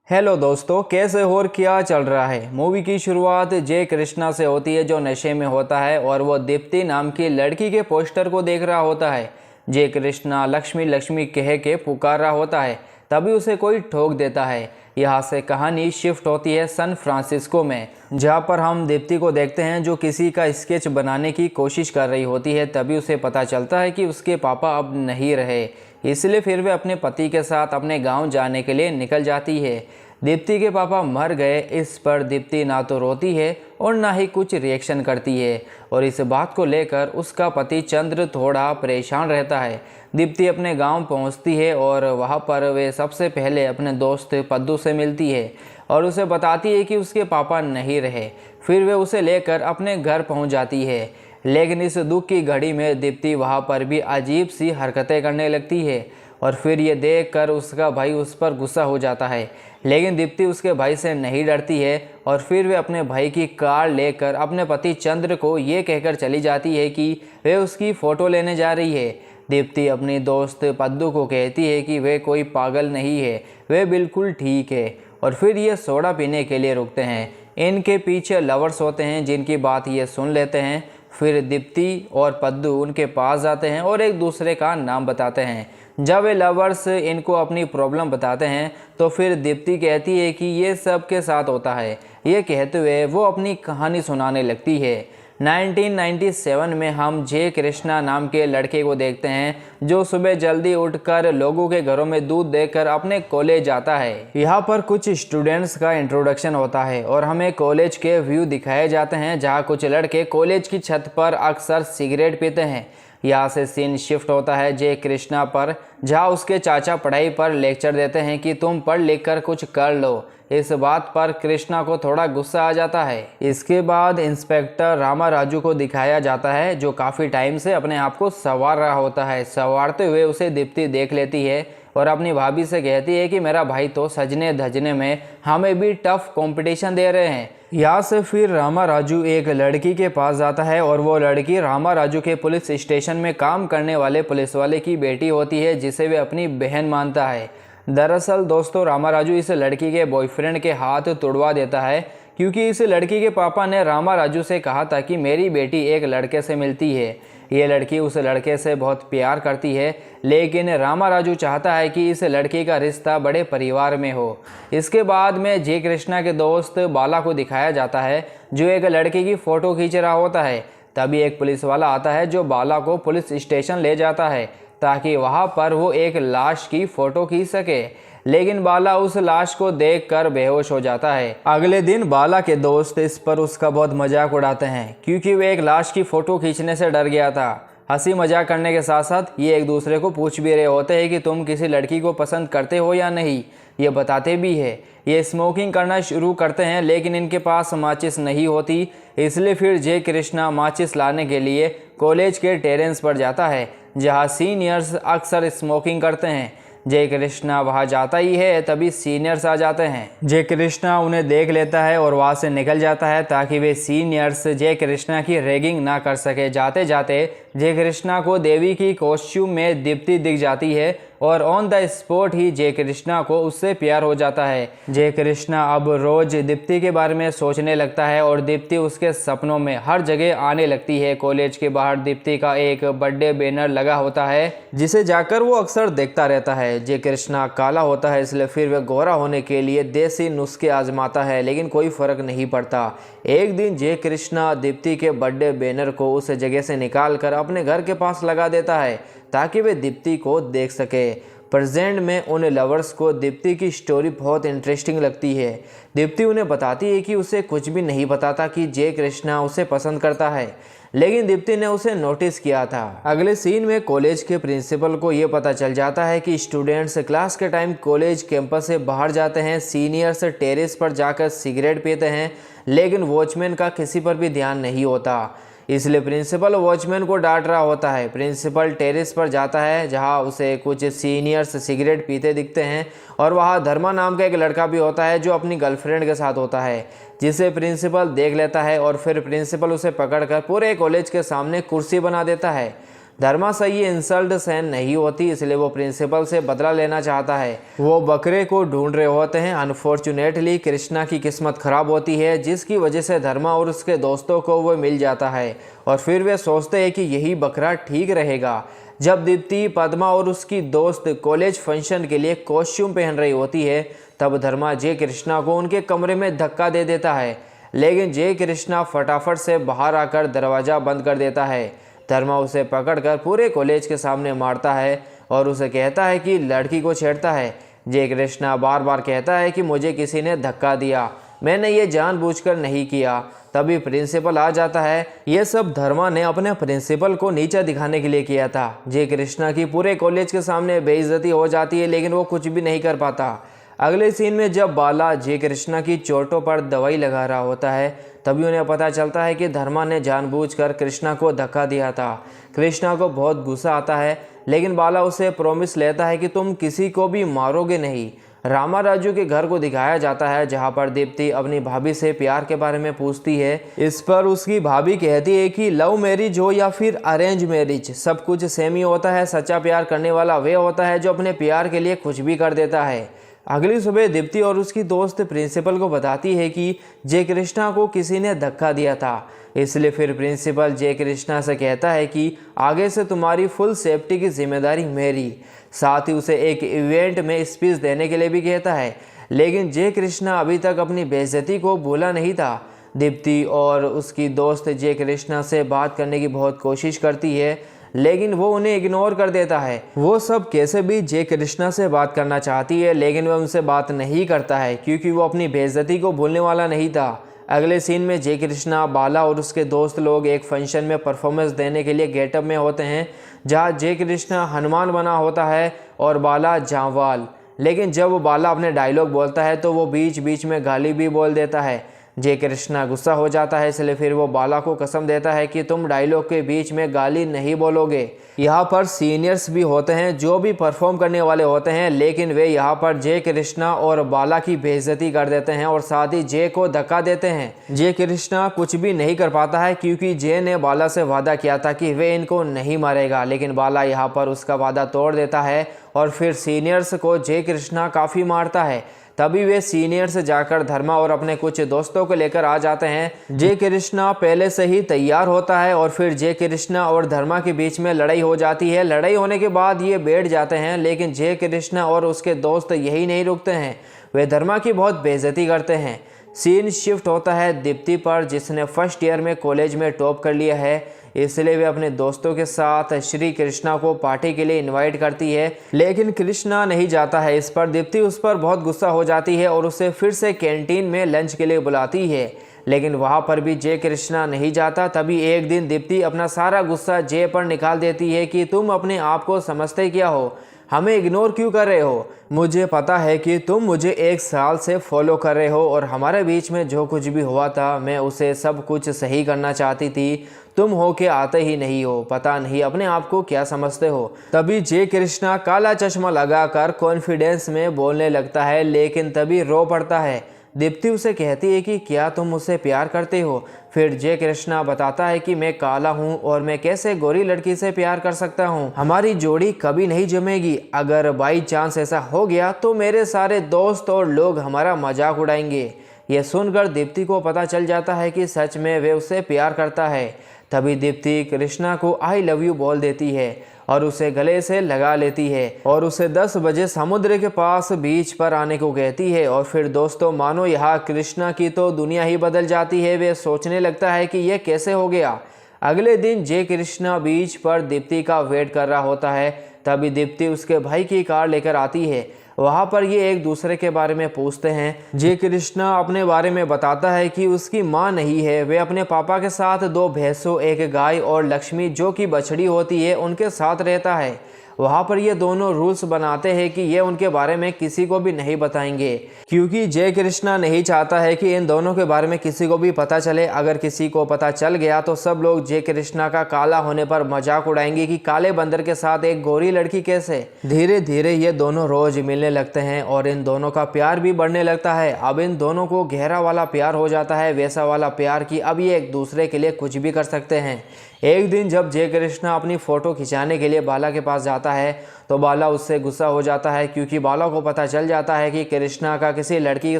Hello दोस्तों, कैसे हो और क्या चल रहा है। मूवी की शुरुआत जय कृष्णा से होती है जो नशे में होता है और वो दीप्ति नाम की लड़की के पोस्टर को देख रहा होता है। जय कृष्णा लक्ष्मी लक्ष्मी कह के पुकार रहा होता है, तभी उसे कोई ठोक देता है। यहाँ से कहानी शिफ्ट होती है सैन फ्रांसिस्को में, जहाँ पर हम दीप्ति को देखते हैं जो किसी का स्केच बनाने की कोशिश कर रही होती है। तभी उसे पता चलता है कि उसके पापा अब नहीं रहे, इसलिए फिर वे अपने पति के साथ अपने गांव जाने के लिए निकल जाती है। दीप्ति के पापा मर गए, इस पर दीप्ति ना तो रोती है और ना ही कुछ रिएक्शन करती है और इस बात को लेकर उसका पति चंद्र थोड़ा परेशान रहता है। दीप्ति अपने गांव पहुंचती है और वहां पर वे सबसे पहले अपने दोस्त पद्दू से मिलती है और उसे बताती है कि उसके पापा नहीं रहे। फिर वे उसे लेकर अपने घर पहुंच जाती है, लेकिन इस दुख की घड़ी में दीप्ति वहां पर भी अजीब सी हरकतें करने लगती है और फिर ये देखकर उसका भाई उस पर गुस्सा हो जाता है। लेकिन दीप्ति उसके भाई से नहीं डरती है और फिर वे अपने भाई की कार लेकर अपने पति चंद्र को ये कहकर चली जाती है कि वे उसकी फ़ोटो लेने जा रही है। दीप्ति अपनी दोस्त पद्दू को कहती है कि वे कोई पागल नहीं है, वे बिल्कुल ठीक है और फिर ये सोडा पीने के लिए रुकते हैं। इनके पीछे लवर्स होते हैं जिनकी बात ये सुन लेते हैं। फिर दीप्ति और पद्दू उनके पास जाते हैं और एक दूसरे का नाम बताते हैं। जब वे लवर्स इनको अपनी प्रॉब्लम बताते हैं तो फिर दीप्ति कहती है कि ये सब के साथ होता है। ये कहते हुए वो अपनी कहानी सुनाने लगती है। 1997 में हम जय कृष्णा नाम के लड़के को देखते हैं जो सुबह जल्दी उठकर लोगों के घरों में दूध देकर अपने कॉलेज जाता है। यहाँ पर कुछ स्टूडेंट्स का इंट्रोडक्शन होता है और हमें कॉलेज के व्यू दिखाए जाते हैं जहाँ कुछ लड़के कॉलेज की छत पर अक्सर सिगरेट पीते हैं। यहाँ से सीन शिफ्ट होता है जय कृष्णा पर, जहाँ उसके चाचा पढ़ाई पर लेक्चर देते हैं कि तुम पढ़ लिख कर कुछ कर लो। इस बात पर कृष्णा को थोड़ा गुस्सा आ जाता है। इसके बाद इंस्पेक्टर रामा राजू को दिखाया जाता है जो काफ़ी टाइम से अपने आप को संवार रहा होता है। संवारते हुए उसे दीप्ति देख लेती है और अपनी भाभी से कहती है कि मेरा भाई तो सजने धजने में हमें भी टफ कंपटीशन दे रहे हैं। यहाँ से फिर रामा राजू एक लड़की के पास जाता है और वो लड़की रामा राजू के पुलिस स्टेशन में काम करने वाले पुलिस वाले की बेटी होती है जिसे वे अपनी बहन मानता है। दरअसल दोस्तों, रामा राजू इस लड़की के बॉयफ्रेंड के हाथ तुड़वा देता है क्योंकि इस लड़की के पापा ने रामा राजू से कहा था कि मेरी बेटी एक लड़के से मिलती है। ये लड़की उस लड़के से बहुत प्यार करती है, लेकिन रामा राजू चाहता है कि इस लड़की का रिश्ता बड़े परिवार में हो। इसके बाद में जय कृष्णा के दोस्त बाला को दिखाया जाता है जो एक लड़की की फ़ोटो खींच रहा होता है। तभी एक पुलिस वाला आता है जो बाला को पुलिस स्टेशन ले जाता है ताकि वहाँ पर वो एक लाश की फ़ोटो खींच सके, लेकिन बाला उस लाश को देखकर बेहोश हो जाता है। अगले दिन बाला के दोस्त इस पर उसका बहुत मजाक उड़ाते हैं क्योंकि वे एक लाश की फ़ोटो खींचने से डर गया था। हंसी मजाक करने के साथ साथ ये एक दूसरे को पूछ भी रहे होते हैं कि तुम किसी लड़की को पसंद करते हो या नहीं। ये बताते भी है। ये स्मोकिंग करना शुरू करते हैं लेकिन इनके पास माचिस नहीं होती, इसलिए फिर जय कृष्णा माचिस लाने के लिए कॉलेज के टेरेस पर जाता है जहाँ सीनियर्स अक्सर स्मोकिंग करते हैं। जय कृष्णा वहाँ जाता ही है तभी सीनियर्स आ जाते हैं। जय कृष्णा उन्हें देख लेता है और वहाँ से निकल जाता है ताकि वे सीनियर्स जय कृष्णा की रैगिंग ना कर सके। जाते जाते जय कृष्णा को देवी की कॉस्ट्यूम में दीप्ति दिख जाती है और ऑन द स्पॉट ही जय कृष्णा को उससे प्यार हो जाता है। जय कृष्णा अब रोज दीप्ति के बारे में सोचने लगता है और दीप्ति उसके सपनों में हर जगह आने लगती है। कॉलेज के बाहर दीप्ति का एक बर्थडे बैनर लगा होता है जिसे जाकर वो अक्सर देखता रहता है। जय कृष्णा काला होता है इसलिए फिर वह गोरा होने के लिए देसी नुस्खे आजमाता है, लेकिन कोई फर्क नहीं पड़ता। एक दिन जय कृष्णा दीप्ति के बर्थडे बैनर को उस जगह से निकाल कर अपने घर के पास लगा देता है ताकि वे दीप्ति को देख सके। प्रेजेंट में उन लवर्स को दीप्ति की स्टोरी बहुत इंटरेस्टिंग लगती है। दीप्ति उन्हें बताती है कि उसे कुछ भी नहीं पता था कि जय कृष्णा उसे पसंद करता है, लेकिन दीप्ति ने उसे नोटिस किया था। अगले सीन में कॉलेज के प्रिंसिपल को ये पता चल जाता है कि स्टूडेंट्स क्लास के टाइम कॉलेज कैंपस से बाहर जाते हैं, सीनियर्स टेरेस पर जाकर सिगरेट पीते हैं, लेकिन वॉचमैन का किसी पर भी ध्यान नहीं होता। इसलिए प्रिंसिपल वॉचमैन को डांट रहा होता है। प्रिंसिपल टेरेस पर जाता है जहां उसे कुछ सीनियर्स सिगरेट पीते दिखते हैं और वहां धर्मा नाम का एक लड़का भी होता है जो अपनी गर्लफ्रेंड के साथ होता है, जिसे प्रिंसिपल देख लेता है और फिर प्रिंसिपल उसे पकड़कर पूरे कॉलेज के सामने कुर्सी बना देता है। धर्मा से ये इंसल्ट सहन नहीं होती, इसलिए वो प्रिंसिपल से बदला लेना चाहता है। वो बकरे को ढूंढ रहे होते हैं। अनफॉर्चुनेटली कृष्णा की किस्मत खराब होती है, जिसकी वजह से धर्मा और उसके दोस्तों को वो मिल जाता है और फिर वे सोचते हैं कि यही बकरा ठीक रहेगा। जब दीप्ति, पद्मा और उसकी दोस्त कॉलेज फंक्शन के लिए कॉस्ट्यूम पहन रही होती है, तब धर्मा जय कृष्णा को उनके कमरे में धक्का दे देता है, लेकिन जय कृष्णा फटाफट से बाहर आकर दरवाज़ा बंद कर देता है। धर्मा उसे पकड़कर पूरे कॉलेज के सामने मारता है और उसे कहता है कि लड़की को छेड़ता है। जय कृष्णा बार बार कहता है कि मुझे किसी ने धक्का दिया, मैंने ये जानबूझकर नहीं किया। तभी प्रिंसिपल आ जाता है। ये सब धर्मा ने अपने प्रिंसिपल को नीचा दिखाने के लिए किया था। जय कृष्णा की पूरे कॉलेज के सामने बेइज्जती हो जाती है, लेकिन वो कुछ भी नहीं कर पाता। अगले सीन में जब बाला जय कृष्णा की चोटों पर दवाई लगा रहा होता है, तभी उन्हें पता चलता है कि धर्मा ने जानबूझकर कृष्णा को धक्का दिया था। कृष्णा को बहुत गुस्सा आता है, लेकिन बाला उसे प्रॉमिस लेता है कि तुम किसी को भी मारोगे नहीं। रामा राजू के घर को दिखाया जाता है, जहां पर दीप्ति अपनी भाभी से प्यार के बारे में पूछती है। इस पर उसकी भाभी कहती है कि लव मैरिज हो या फिर अरेंज मैरिज, सब कुछ सेम ही होता है। सच्चा प्यार करने वाला वे होता है जो अपने प्यार के लिए कुछ भी कर देता है। अगली सुबह दीप्ति और उसकी दोस्त प्रिंसिपल को बताती है कि जय कृष्णा को किसी ने धक्का दिया था, इसलिए फिर प्रिंसिपल जय कृष्णा से कहता है कि आगे से तुम्हारी फुल सेफ्टी की जिम्मेदारी मेरी। साथ ही उसे एक इवेंट में स्पीच देने के लिए भी कहता है, लेकिन जय कृष्णा अभी तक अपनी बेइज्जती को भूला नहीं था। दीप्ति और उसकी दोस्त जय कृष्णा से बात करने की बहुत कोशिश करती है, लेकिन वो उन्हें इग्नोर कर देता है। वो सब कैसे भी जय कृष्णा से बात करना चाहती है, लेकिन वह उनसे बात नहीं करता है क्योंकि वो अपनी बेइज्जती को भूलने वाला नहीं था। अगले सीन में जय कृष्णा, बाला और उसके दोस्त लोग एक फंक्शन में परफॉर्मेंस देने के लिए गेटअप में होते हैं, जहाँ जय कृष्णा हनुमान बना होता है और बाला जांवाल। लेकिन जब बाला अपने डायलॉग बोलता है तो वो बीच बीच में गाली भी बोल देता है। जय कृष्णा गुस्सा हो जाता है, इसलिए फिर वो बाला को कसम देता है कि तुम डायलॉग के बीच में गाली नहीं बोलोगे। यहाँ पर सीनियर्स भी होते हैं जो भी परफॉर्म करने वाले होते हैं, लेकिन वे यहाँ पर जय कृष्णा और बाला की बेइज्जती कर देते हैं और साथ ही जय को धक्का देते हैं। जय कृष्णा कुछ भी नहीं कर पाता है क्योंकि जय ने बाला से वादा किया था कि वे इनको नहीं मारेगा, लेकिन बाला यहाँ पर उसका वादा तोड़ देता है और फिर सीनियर्स को जय कृष्णा काफ़ी मारता है। तभी वे सीनियर्स जाकर धर्मा और अपने कुछ दोस्तों को लेकर आ जाते हैं। जय कृष्णा पहले से ही तैयार होता है और फिर जय कृष्णा और धर्मा के बीच में लड़ाई हो जाती है। लड़ाई होने के बाद ये बैठ जाते हैं, लेकिन जय कृष्णा और उसके दोस्त यही नहीं रुकते हैं, वे धर्मा की बहुत बेइज्जती करते हैं। सीन शिफ्ट होता है दीप्ति पर, जिसने फर्स्ट ईयर में कॉलेज में टॉप कर लिया है, इसलिए वे अपने दोस्तों के साथ श्री कृष्णा को पार्टी के लिए इनवाइट करती है, लेकिन कृष्णा नहीं जाता है। इस पर दीप्ति उस पर बहुत गुस्सा हो जाती है और उसे फिर से कैंटीन में लंच के लिए बुलाती है, लेकिन वहां पर भी जय कृष्णा नहीं जाता। तभी एक दिन दीप्ति अपना सारा गुस्सा जय पर निकाल देती है कि तुम अपने आप को समझते क्या हो, हमें इग्नोर क्यों कर रहे हो? मुझे पता है कि तुम मुझे 1 साल से फॉलो कर रहे हो और हमारे बीच में जो कुछ भी हुआ था मैं उसे सब कुछ सही करना चाहती थी, तुम हो के आते ही नहीं हो, पता नहीं अपने आप को क्या समझते हो। तभी जय कृष्णा काला चश्मा लगाकर कॉन्फिडेंस में बोलने लगता है, लेकिन तभी रो पड़ता है। दीप्ति उसे कहती है कि क्या तुम मुझसे प्यार करते हो? फिर जय कृष्णा बताता है कि मैं काला हूँ और मैं कैसे गोरी लड़की से प्यार कर सकता हूँ, हमारी जोड़ी कभी नहीं जमेगी। अगर बाई चांस ऐसा हो गया तो मेरे सारे दोस्त और लोग हमारा मजाक उड़ाएंगे। यह सुनकर दीप्ति को पता चल जाता है कि सच में वे उससे प्यार करता है। तभी दीप्ति कृष्णा को आई लव यू बोल देती है और उसे गले से लगा लेती है और उसे 10 बजे समुद्र के पास बीच पर आने को कहती है। और फिर दोस्तों मानो यहाँ कृष्णा की तो दुनिया ही बदल जाती है। वे सोचने लगता है कि यह कैसे हो गया। अगले दिन जय कृष्णा बीच पर दीप्ति का वेट कर रहा होता है। तभी दीप्ति उसके भाई की कार लेकर आती है। वहाँ पर ये एक दूसरे के बारे में पूछते हैं। जय कृष्णा अपने बारे में बताता है कि उसकी माँ नहीं है, वे अपने पापा के साथ 2 भैंसों, 1 गाय और लक्ष्मी जो कि बछड़ी होती है उनके साथ रहता है। वहाँ पर ये दोनों रूल्स बनाते हैं कि ये उनके बारे में किसी को भी नहीं बताएंगे, क्योंकि जय कृष्णा नहीं चाहता है कि इन दोनों के बारे में किसी को भी पता चले। अगर किसी को पता चल गया तो सब लोग जय कृष्णा का काला होने पर मजाक उड़ाएंगे कि काले बंदर के साथ एक गोरी लड़की कैसे। धीरे धीरे ये दोनों रोज मिलने लगते हैं और इन दोनों का प्यार भी बढ़ने लगता है। अब इन दोनों को गहरा वाला प्यार हो जाता है, वैसा वाला प्यार कि अब ये एक दूसरे के लिए कुछ भी कर सकते हैं। एक दिन जब जय कृष्णा अपनी फ़ोटो खिंचाने के लिए बाला के पास जाता है तो बाला उससे गुस्सा हो जाता है, क्योंकि बाला को पता चल जाता है कि कृष्णा का किसी लड़की के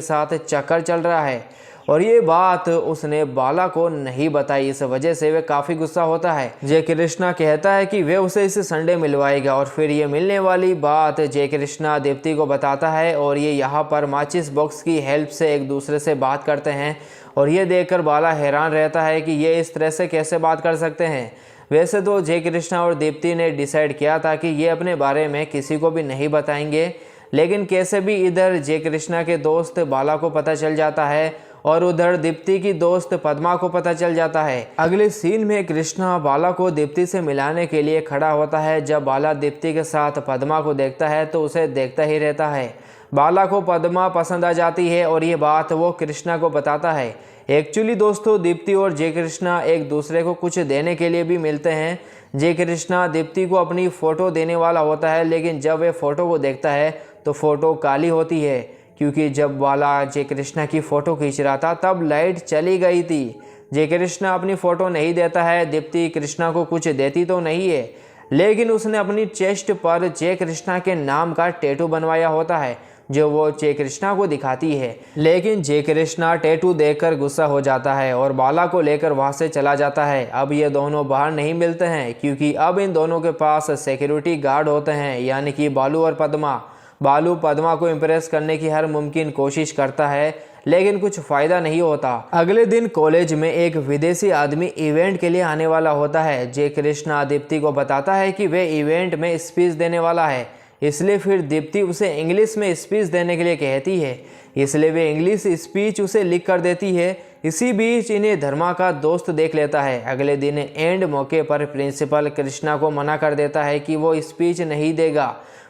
साथ चक्कर चल रहा है और ये बात उसने बाला को नहीं बताई। इस वजह से वे काफ़ी गुस्सा होता है। जय कृष्णा कहता है कि वे उसे इस संडे मिलवाएगा और फिर ये मिलने वाली बात जय कृष्णा दीप्ति को बताता है और ये यहाँ पर माचिस बॉक्स की हेल्प से एक दूसरे से बात करते हैं और ये देखकर बाला हैरान रहता है कि ये इस तरह से कैसे बात कर सकते हैं। वैसे तो जय कृष्णा और दीप्ति ने डिसाइड किया था कि ये अपने बारे में किसी को भी नहीं बताएंगे, लेकिन कैसे भी इधर जय कृष्णा के दोस्त बाला को पता चल जाता है और उधर दीप्ति की दोस्त पद्मा को पता चल जाता है। अगले सीन में कृष्णा बाला को दीप्ति से मिलाने के लिए खड़ा होता है। जब बाला दीप्ति के साथ पद्मा को देखता है तो उसे देखता ही रहता है। बाला को पद्मा पसंद आ जाती है और ये बात वो कृष्णा को बताता है। एक्चुअली दोस्तों, दीप्ति और जय कृष्णा एक दूसरे को कुछ देने के लिए भी मिलते हैं। जय कृष्णा दीप्ति को अपनी फ़ोटो देने वाला होता है, लेकिन जब वह फ़ोटो को देखता है तो फ़ोटो काली होती है, क्योंकि जब बाला जय कृष्णा की फ़ोटो खींच रहा था तब लाइट चली गई थी। जय कृष्णा अपनी फ़ोटो नहीं देता है। दीप्ति कृष्णा को कुछ देती तो नहीं है, लेकिन उसने अपनी चेस्ट पर जय कृष्णा के नाम का टैटू बनवाया होता है जो वो जय कृष्णा को दिखाती है। लेकिन जय कृष्णा टैटू देखकर गुस्सा हो जाता है और बाला को लेकर वहां से चला जाता है। अब ये दोनों बाहर नहीं मिलते हैं, क्योंकि अब इन दोनों के पास सिक्योरिटी गार्ड होते हैं, यानी कि बालू और पद्मा। बालू पद्मा को इम्प्रेस करने की हर मुमकिन कोशिश करता है, लेकिन कुछ फ़ायदा नहीं होता। अगले दिन कॉलेज में एक विदेशी आदमी इवेंट के लिए आने वाला होता है। जय कृष्णा दीप्ति को बताता है कि वे इवेंट में स्पीच देने वाला है, इसलिए फिर दीप्ति उसे इंग्लिश में स्पीच देने के लिए कहती है, इसलिए वे इंग्लिश स्पीच उसे लिख कर देती है। इसी बीच इन्हें धर्मा का दोस्त देख लेता है। अगले दिन एंड मौके पर प्रिंसिपल कृष्णा को मना कर देता है कि वो स्पीच नहीं देगा।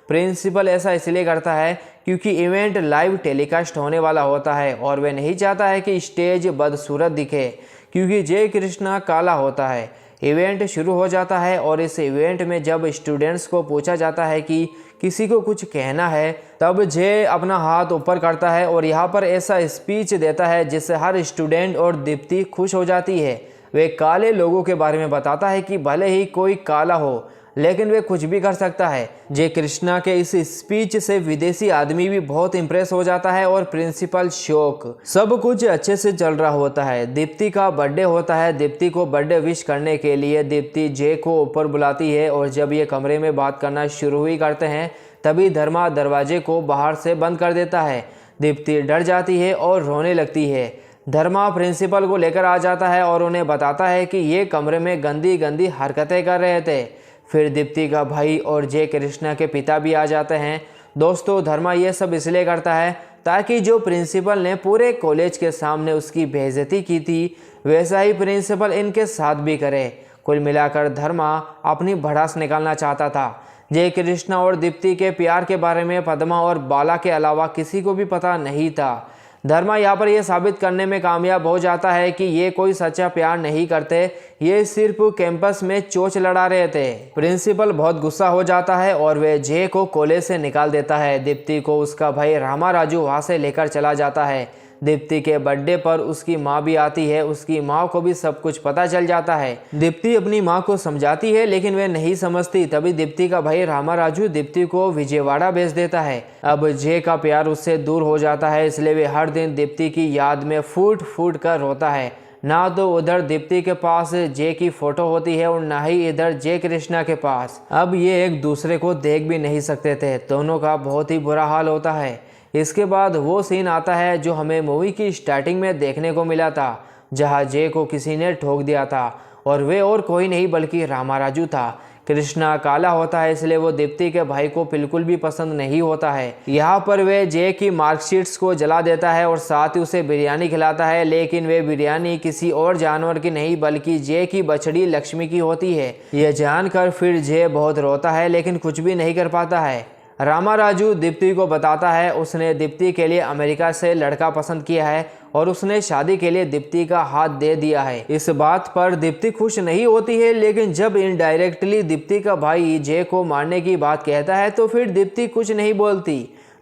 प्रिंसिपल ऐसा इसलिए करता है क्योंकि इवेंट लाइव टेलीकास्ट होने वाला होता है और वह नहीं चाहता है कि स्टेज बदसूरत दिखे, क्योंकि जय कृष्णा काला होता है। इवेंट शुरू हो जाता है और इस इवेंट में जब स्टूडेंट्स को पूछा जाता है कि किसी को कुछ कहना है, तब जय अपना हाथ ऊपर करता है और यहाँ पर ऐसा स्पीच देता है जिससे हर स्टूडेंट और दीप्ति खुश हो जाती है। वे काले लोगों के बारे में बताता है कि भले ही कोई काला हो, लेकिन वे कुछ भी कर सकता है। जय कृष्णा के इस स्पीच से विदेशी आदमी भी बहुत इंप्रेस हो जाता है और प्रिंसिपल शौक। सब कुछ अच्छे से चल रहा होता है। दीप्ति का बर्थडे होता है। दीप्ति को बर्थडे विश करने के लिए दीप्ति जय को ऊपर बुलाती है और जब ये कमरे में बात करना शुरू ही करते हैं तभी धर्मा दरवाजे को बाहर से बंद कर देता है। दीप्ति डर जाती है और रोने लगती है। धर्मा प्रिंसिपल को लेकर आ जाता है और उन्हें बताता है कि ये कमरे में गंदी गंदी हरकतें कर रहे थे। फिर दीप्ति का भाई और जय कृष्णा के पिता भी आ जाते हैं। दोस्तों, धर्मा ये सब इसलिए करता है ताकि जो प्रिंसिपल ने पूरे कॉलेज के सामने उसकी बेइज्जती की थी, वैसा ही प्रिंसिपल इनके साथ भी करे। कुल मिलाकर धर्मा अपनी भड़ास निकालना चाहता था। जय कृष्णा और दीप्ति के प्यार के बारे में पद्मा और बाला के अलावा किसी को भी पता नहीं था। धर्मा यहाँ पर यह साबित करने में कामयाब हो जाता है कि ये कोई सच्चा प्यार नहीं करते, ये सिर्फ कैंपस में चोंच लड़ा रहे थे। प्रिंसिपल बहुत गुस्सा हो जाता है और वह जय को कॉलेज से निकाल देता है। दीप्ति को उसका भाई रामा राजू वहाँ से लेकर चला जाता है। दीप्ति के बर्थडे पर उसकी माँ भी आती है। उसकी माँ को भी सब कुछ पता चल जाता है। दीप्ति अपनी माँ को समझाती है, लेकिन वह नहीं समझती। तभी दीप्ति का भाई रामा राजू दीप्ति को विजयवाड़ा भेज देता है। अब जय का प्यार उससे दूर हो जाता है, इसलिए वे हर दिन दीप्ति की याद में फूट फूट कर रोता है। ना तो उधर दीप्ति के पास जय की फोटो होती है और ना ही इधर जय कृष्णा के पास। अब ये एक दूसरे को देख भी नहीं सकते थे। दोनों का बहुत ही बुरा हाल होता है। इसके बाद वो सीन आता है जो हमें मूवी की स्टार्टिंग में देखने को मिला था, जहां जय को किसी ने ठोक दिया था और वे और कोई नहीं बल्कि रामा राजू था। कृष्णा काला होता है, इसलिए वो दीप्ति के भाई को बिल्कुल भी पसंद नहीं होता है। यहाँ पर वे जय की मार्कशीट्स को जला देता है और साथ ही उसे बिरयानी खिलाता है, लेकिन वे बिरयानी किसी और जानवर की नहीं बल्कि जय की बछड़ी लक्ष्मी की होती है। यह जानकर फिर जय बहुत रोता है, लेकिन कुछ भी नहीं कर पाता है। रामा राजू दीप्ति को बताता है उसने दीप्ति के लिए अमेरिका से लड़का पसंद किया है और उसने शादी के लिए दीप्ति का हाथ दे दिया है। इस बात पर दीप्ति खुश नहीं होती है, लेकिन जब इनडायरेक्टली दीप्ति का भाई जय को मारने की बात कहता है तो फिर दीप्ति कुछ नहीं बोलती।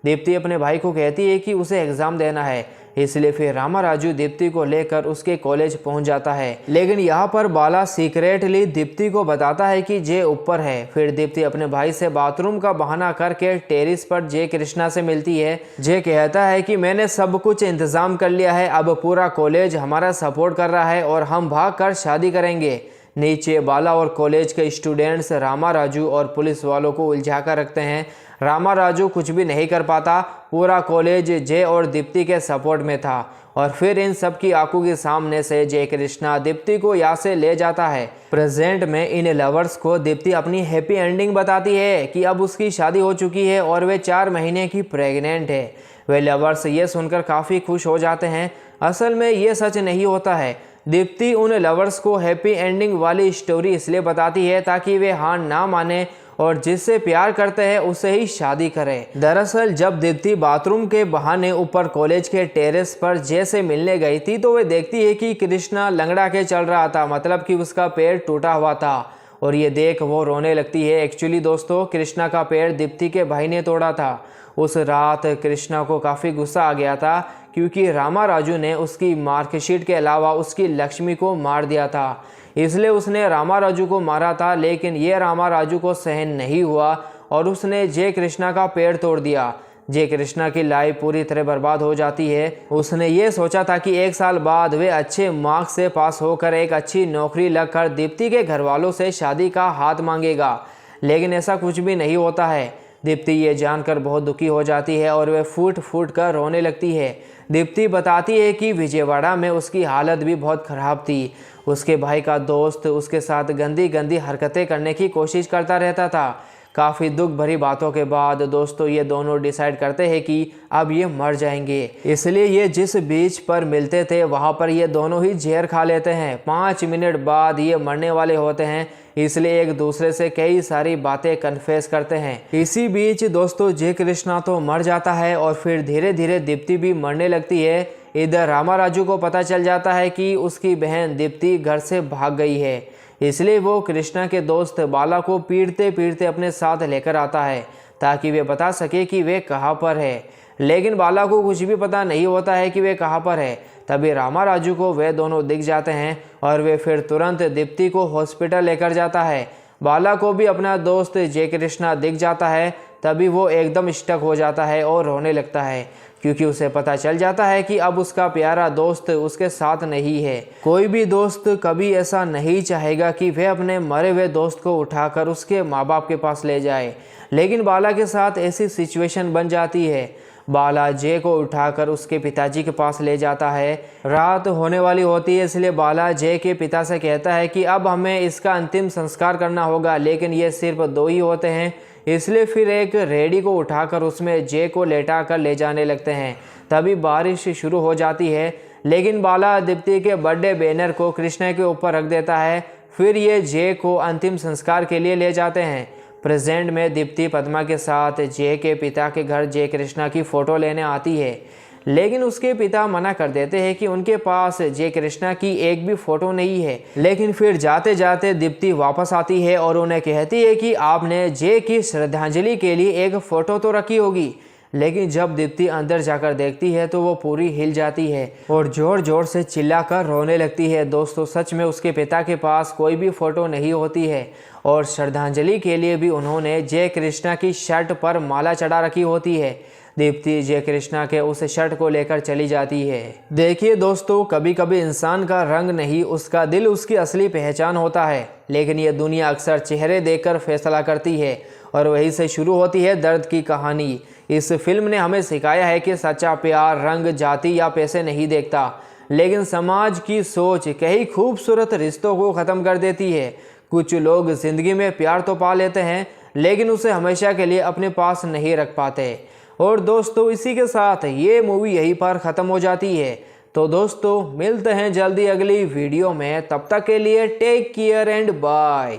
दीप्ति अपने भाई को कहती है कि उसे एग्जाम देना है, इसलिए फिर रामाराजू दीप्ति को लेकर उसके कॉलेज पहुंच जाता है। लेकिन यहाँ पर बाला सीक्रेटली दीप्ति को बताता है कि जय ऊपर है। फिर दीप्ति अपने भाई से बाथरूम का बहाना करके टेरिस पर जय कृष्णा से मिलती है। जय कहता है कि मैंने सब कुछ इंतजाम कर लिया है, अब पूरा कॉलेज हमारा सपोर्ट कर रहा है और हम भाग कर शादी करेंगे। नीचे बाला और कॉलेज के स्टूडेंट्स रामाराजू और पुलिस वालों को उलझा कर रखते हैं। रामाराजू कुछ भी नहीं कर पाता, पूरा कॉलेज जय और दीप्ति के सपोर्ट में था। और फिर इन सब की आंखों के सामने से जय कृष्णा दीप्ति को यहाँ से ले जाता है। प्रेजेंट में इन लवर्स को दीप्ति अपनी हैप्पी एंडिंग बताती है कि अब उसकी शादी हो चुकी है और वे 4 महीने की प्रेग्नेंट है। वे लवर्स ये सुनकर काफ़ी खुश हो जाते हैं। असल में ये सच नहीं होता है। दीप्ति उन लवर्स को हैप्पी एंडिंग वाली स्टोरी इसलिए बताती है ताकि वे हार ना माने और जिससे प्यार करते हैं उससे ही शादी करें। दरअसल जब दीप्ति बाथरूम के बहाने ऊपर कॉलेज के टेरेस पर जय से मिलने गई थी तो वे देखती है कि कृष्णा लंगड़ा के चल रहा था, मतलब कि उसका पैर टूटा हुआ था और ये देख वो रोने लगती है। एक्चुअली दोस्तों, कृष्णा का पैर दीप्ति के भाई ने तोड़ा था। उस रात कृष्णा को काफ़ी गुस्सा आ गया था क्योंकि रामाराजू ने उसकी मार्कशीट के अलावा उसकी लक्ष्मी को मार दिया था, इसलिए उसने रामाराजू को मारा था। लेकिन ये रामाराजू को सहन नहीं हुआ और उसने जय कृष्णा का पैर तोड़ दिया। जय कृष्णा की लाइफ पूरी तरह बर्बाद हो जाती है। उसने ये सोचा था कि 1 साल बाद वे अच्छे मार्क्स से पास होकर एक अच्छी नौकरी लगकर दीप्ति के घर वालों से शादी का हाथ मांगेगा, लेकिन ऐसा कुछ भी नहीं होता है। दीप्ति ये जानकर बहुत दुखी हो जाती है और वे फूट फूट कर रोने लगती है। दीप्ति बताती है कि विजयवाड़ा में उसकी हालत भी बहुत ख़राब थी। उसके भाई का दोस्त उसके साथ गंदी गंदी हरकतें करने की कोशिश करता रहता था। काफ़ी दुख भरी बातों के बाद दोस्तों ये दोनों डिसाइड करते हैं कि अब ये मर जाएंगे, इसलिए ये जिस बीच पर मिलते थे वहाँ पर ये दोनों ही जहर खा लेते हैं। 5 मिनट बाद ये मरने वाले होते हैं, इसलिए एक दूसरे से कई सारी बातें कन्फेस करते हैं। इसी बीच दोस्तों जय कृष्णा तो मर जाता है और फिर धीरे धीरे दीप्ति भी मरने लगती है। इधर रामाराजू को पता चल जाता है कि उसकी बहन दीप्ति घर से भाग गई है, इसलिए वो कृष्णा के दोस्त बाला को पीटते पीटते अपने साथ लेकर आता है ताकि वे बता सके कि वे कहाँ पर है। लेकिन बाला को कुछ भी पता नहीं होता है कि वे कहाँ पर है। तभी रामाराजू को वे दोनों दिख जाते हैं और वे फिर तुरंत दीप्ति को हॉस्पिटल लेकर जाता है। बाला को भी अपना दोस्त जय कृष्णा दिख जाता है। तभी वो एकदम स्टक हो जाता है और रोने लगता है क्योंकि उसे पता चल जाता है कि अब उसका प्यारा दोस्त उसके साथ नहीं है। कोई भी दोस्त कभी ऐसा नहीं चाहेगा कि वह अपने मरे हुए दोस्त को उठाकर उसके माँ बाप के पास ले जाए, लेकिन बाला के साथ ऐसी सिचुएशन बन जाती है। बाला जय को उठाकर उसके पिताजी के पास ले जाता है। रात होने वाली होती है, इसलिए बाला जय के पिता से कहता है कि अब हमें इसका अंतिम संस्कार करना होगा, लेकिन ये सिर्फ 2 ही होते हैं। इसलिए फिर एक रेडी को उठाकर उसमें जय को लेटा कर ले जाने लगते हैं। तभी बारिश शुरू हो जाती है, लेकिन बाला दीप्ति के बर्थडे बैनर को कृष्णा के ऊपर रख देता है। फिर ये जय को अंतिम संस्कार के लिए ले जाते हैं। प्रेजेंट में दीप्ति पद्मा के साथ जय के पिता के घर जय कृष्णा की फ़ोटो लेने आती है, लेकिन उसके पिता मना कर देते हैं कि उनके पास जय कृष्णा की एक भी फ़ोटो नहीं है। लेकिन फिर जाते जाते दीप्ति वापस आती है और उन्हें कहती है कि आपने जय की श्रद्धांजलि के लिए एक फ़ोटो तो रखी होगी। लेकिन जब दीप्ति अंदर जाकर देखती है तो वो पूरी हिल जाती है और ज़ोर ज़ोर से चिल्लाकर रोने लगती है। दोस्तों सच में उसके पिता के पास कोई भी फ़ोटो नहीं होती है और श्रद्धांजलि के लिए भी उन्होंने जय कृष्णा की शर्ट पर माला चढ़ा रखी होती है। दीप्ति जय कृष्णा के उस शर्ट को लेकर चली जाती है। देखिए दोस्तों, कभी कभी इंसान का रंग नहीं उसका दिल उसकी असली पहचान होता है, लेकिन ये दुनिया अक्सर चेहरे देखकर फैसला करती है और वहीं से शुरू होती है दर्द की कहानी। इस फिल्म ने हमें सिखाया है कि सच्चा प्यार रंग, जाति या पैसे नहीं देखता, लेकिन समाज की सोच कई खूबसूरत रिश्तों को ख़त्म कर देती है। कुछ लोग ज़िंदगी में प्यार तो पा लेते हैं, लेकिन उसे हमेशा के लिए अपने पास नहीं रख पाते। और दोस्तों इसी के साथ ये मूवी यहीं पर ख़त्म हो जाती है। तो दोस्तों मिलते हैं जल्दी अगली वीडियो में, तब तक के लिए टेक केयर एंड बाय।